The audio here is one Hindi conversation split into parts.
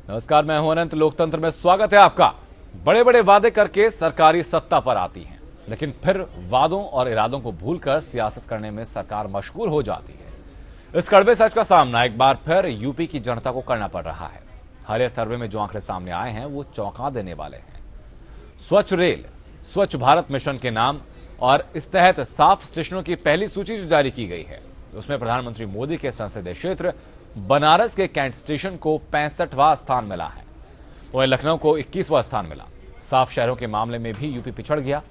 नमस्कार, मैं हूं अनंत। लोकतंत्र में स्वागत है आपका। बड़े बड़े वादे करके सरकारी सत्ता पर आती है, लेकिन फिर वादों और इरादों को भूलकर सियासत करने में सरकार मशगूल हो जाती है। इस कड़वे सच का सामना एक बार फिर यूपी की जनता को करना पड़ रहा है। हालिया सर्वे में जो आंकड़े सामने आए हैं वो चौंका देने वाले हैं। स्वच्छ रेल, स्वच्छ भारत मिशन के नाम और इस तहत साफ स्टेशनों की पहली सूची जो जारी की गई है, उसमें प्रधानमंत्री मोदी के संसदीय क्षेत्र बनारस के कैंट स्टेशन को 65वां स्थान मिला है। वहीं लखनऊ को 21वां स्थान मिला। साफ शहरों के मामले में भी यूपी पिछड़ गया।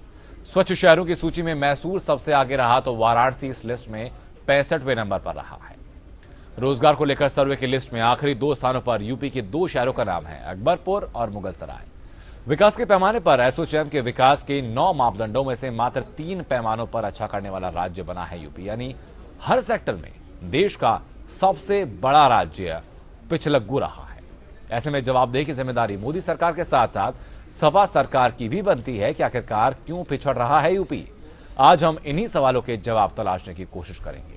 स्वच्छ शहरों की सूची में मैसूर सबसे आगे रहा तो वाराणसी इस लिस्ट में 65वें नंबर पर रहा है। रोजगार को लेकर सर्वे की लिस्ट में आखिरी 2 स्थानों पर यूपी के 2 शहरों का नाम है, अकबरपुर और मुगलसराय। विकास के पैमाने पर एसोचैम के विकास के 9 मापदंडों में से मात्र 3 पैमानों पर अच्छा करने वाला राज्य बना है यूपी। यानी हर सेक्टर में देश का सबसे बड़ा राज्य पिछलग्गू रहा है। ऐसे में जवाबदेही की जिम्मेदारी मोदी सरकार के साथ साथ सपा सरकार की भी बनती है कि आखिरकार क्यों पिछड़ रहा है यूपी। आज हम इन्हीं सवालों के जवाब तलाशने की कोशिश करेंगे।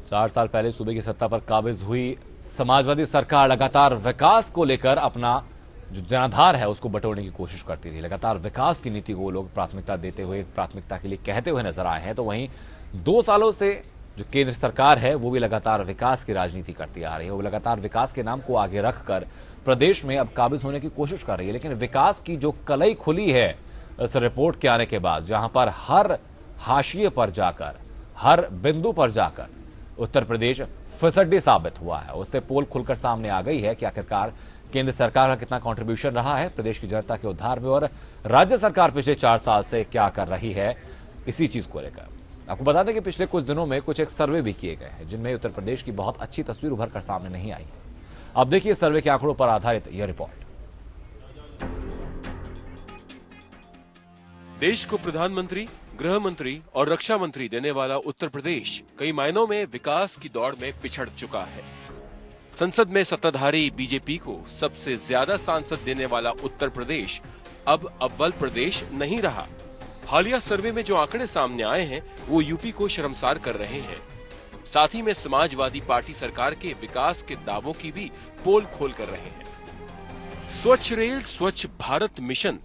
चार साल पहले सूबे की सत्ता पर काबिज हुई समाजवादी सरकार लगातार विकास को लेकर अपना जो जनाधार है उसको बटोरने की कोशिश करती रही। लगातार विकास की नीति को लोग प्राथमिकता देते हुए, प्राथमिकता के लिए कहते हुए नजर आए हैं। तो वहीं 2 सालों से जो केंद्र सरकार है वो भी लगातार विकास की राजनीति करती आ रही है। वो लगातार विकास के नाम को आगे रखकर प्रदेश में अब काबिज होने की कोशिश कर रही है। लेकिन विकास की जो कलई खुली है इस रिपोर्ट के आने के बाद, जहां पर हर हाशिए पर जाकर, हर बिंदु पर जाकर उत्तर प्रदेश फिसड्डी साबित हुआ है, उससे पोल खुलकर सामने आ गई है कि आखिरकार केंद्र सरकार का कितना कंट्रीब्यूशन रहा है प्रदेश की जनता के उद्धार में और राज्य सरकार पिछले 4 साल से क्या कर रही है इसी चीज को लेकर। आपको बता दें कि पिछले कुछ दिनों में कुछ एक सर्वे भी किए गए हैं जिनमें उत्तर प्रदेश की बहुत अच्छी तस्वीर उभर कर सामने नहीं आई है। अब देखिए सर्वे के आंकड़ों पर आधारित यह रिपोर्ट। देश को प्रधानमंत्री, गृह मंत्री और रक्षा मंत्री देने वाला उत्तर प्रदेश कई मायनों में विकास की दौड़ में पिछड़ चुका है। संसद में सत्ताधारी बीजेपी को सबसे ज्यादा सांसद देने वाला उत्तर प्रदेश अब अव्वल प्रदेश नहीं रहा। हालिया सर्वे में जो आंकड़े सामने आए हैं वो यूपी को शर्मसार कर रहे हैं। साथ ही में समाजवादी पार्टी सरकार के विकास के दावों की भी पोल खोल कर रहे हैं। स्वच्छ रेल, स्वच्छ भारत मिशन,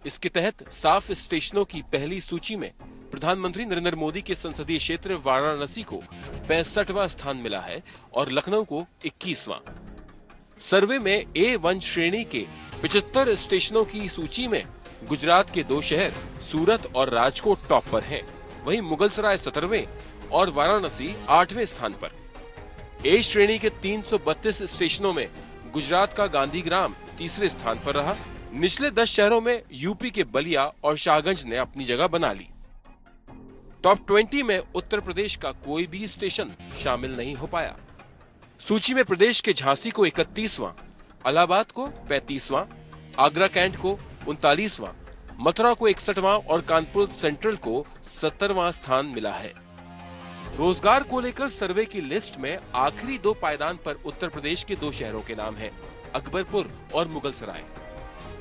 इसके तहत साफ स्टेशनों की पहली सूची में प्रधानमंत्री नरेंद्र मोदी के संसदीय क्षेत्र वाराणसी को 65वां स्थान मिला है और लखनऊ को 21वां। सर्वे में A1 श्रेणी के 75 स्टेशनों की सूची में गुजरात के 2 शहर सूरत और राजकोट टॉप पर हैं। वहीं मुगलसराय 17वें और वाराणसी 8वें स्थान पर। A श्रेणी के 332 स्टेशनों में गुजरात का गांधीग्राम तीसरे स्थान पर रहा। निचले 10 शहरों में यूपी के बलिया और शाहगंज ने अपनी जगह बना ली। टॉप 20 में उत्तर प्रदेश का कोई भी स्टेशन शामिल नहीं हो पाया। सूची में प्रदेश के झांसी को 31वां, इलाहाबाद को 35वां, आगरा कैंट को 39वां, मथुरा को 61वां और कानपुर सेंट्रल को 70वां स्थान मिला है। रोजगार को लेकर सर्वे की लिस्ट में आखिरी 2 पायदान पर उत्तर प्रदेश के 2 शहरों के नाम हैं, अकबरपुर और मुगलसराय।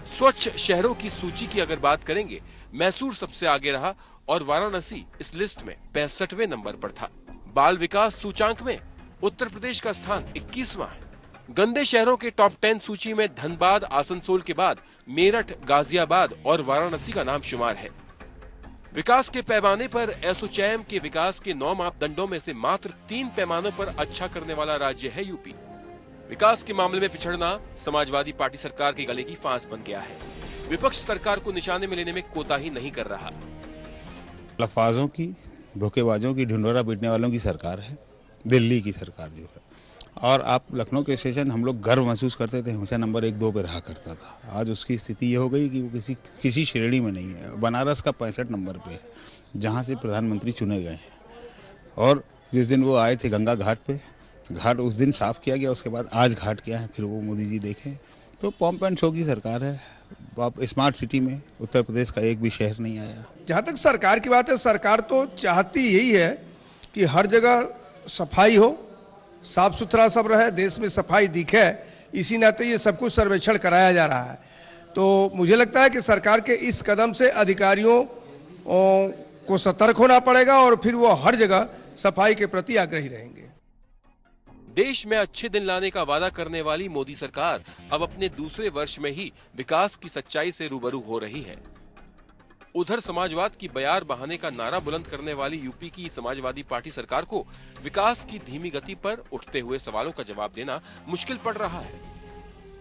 स्वच्छ शहरों की सूची की अगर बात करेंगे, मैसूर सबसे आगे रहा और वाराणसी इस लिस्ट में 65वें नंबर पर था। बाल विकास सूचांक में उत्तर प्रदेश का स्थान 21वां है। गंदे शहरों के टॉप 10 सूची में धनबाद, आसनसोल के बाद मेरठ, गाजियाबाद और वाराणसी का नाम शुमार है। विकास के पैमाने पर एसोचैम के विकास के 9 मापदंडों में से मात्र 3 पैमानों पर अच्छा करने वाला राज्य है यूपी। विकास के मामले में पिछड़ना समाजवादी पार्टी सरकार के गले की फांस बन गया है। विपक्ष सरकार को निशाने में लेने में कोताही नहीं कर रहा। लफाजों की, धोखेबाजों की, ढिंढोरा पीटने वालों की सरकार है, दिल्ली की सरकार जो है। और आप लखनऊ के स्टेशन हम लोग गर्व महसूस करते थे, हमेशा नंबर 1-2 पे रहा करता था। आज उसकी स्थिति ये हो गई कि वो किसी श्रेणी में नहीं है। बनारस का 65 नंबर पे है, जहाँ से प्रधानमंत्री चुने गए हैं। और जिस दिन वो आए थे गंगा घाट पे, घाट उस दिन साफ किया गया, उसके बाद आज घाट किया है, फिर वो मोदी जी देखें तो पॉम्प एंड शो की सरकार है। आप स्मार्ट सिटी में उत्तर प्रदेश का एक भी शहर नहीं आया। जहाँ तक सरकार की बात है, सरकार तो चाहती यही है कि हर जगह सफाई हो, साफ सुथरा सब रहे, देश में सफाई दिखे। इसी नाते ये सब कुछ सर्वेक्षण कराया जा रहा है। तो मुझे लगता है कि सरकार के इस कदम से अधिकारियों को सतर्क होना पड़ेगा और फिर वो हर जगह सफाई के प्रति आग्रही रहेंगे। देश में अच्छे दिन लाने का वादा करने वाली मोदी सरकार अब अपने दूसरे वर्ष में ही विकास की सच्चाई से रूबरू हो रही है। उधर समाजवाद की बयार बहाने का नारा बुलंद करने वाली यूपी की समाजवादी पार्टी सरकार को विकास की धीमी गति पर उठते हुए सवालों का जवाब देना मुश्किल पड़ रहा है।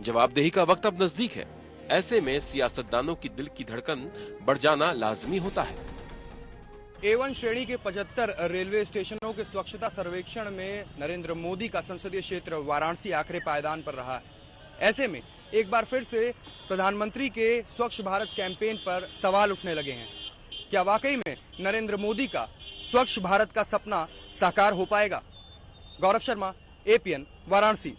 जवाबदेही का वक्त अब नजदीक है। ऐसे में सियासतदानों की दिल की धड़कन बढ़ जाना लाजमी होता है। A1 श्रेणी के 75 रेलवे स्टेशनों के स्वच्छता सर्वेक्षण में नरेंद्र मोदी का संसदीय क्षेत्र वाराणसी आखिरी पायदान पर रहा है। ऐसे में एक बार फिर से प्रधानमंत्री के स्वच्छ भारत कैंपेन पर सवाल उठने लगे हैं। क्या वाकई में नरेंद्र मोदी का स्वच्छ भारत का सपना साकार हो पाएगा? गौरव शर्मा, APN, वाराणसी।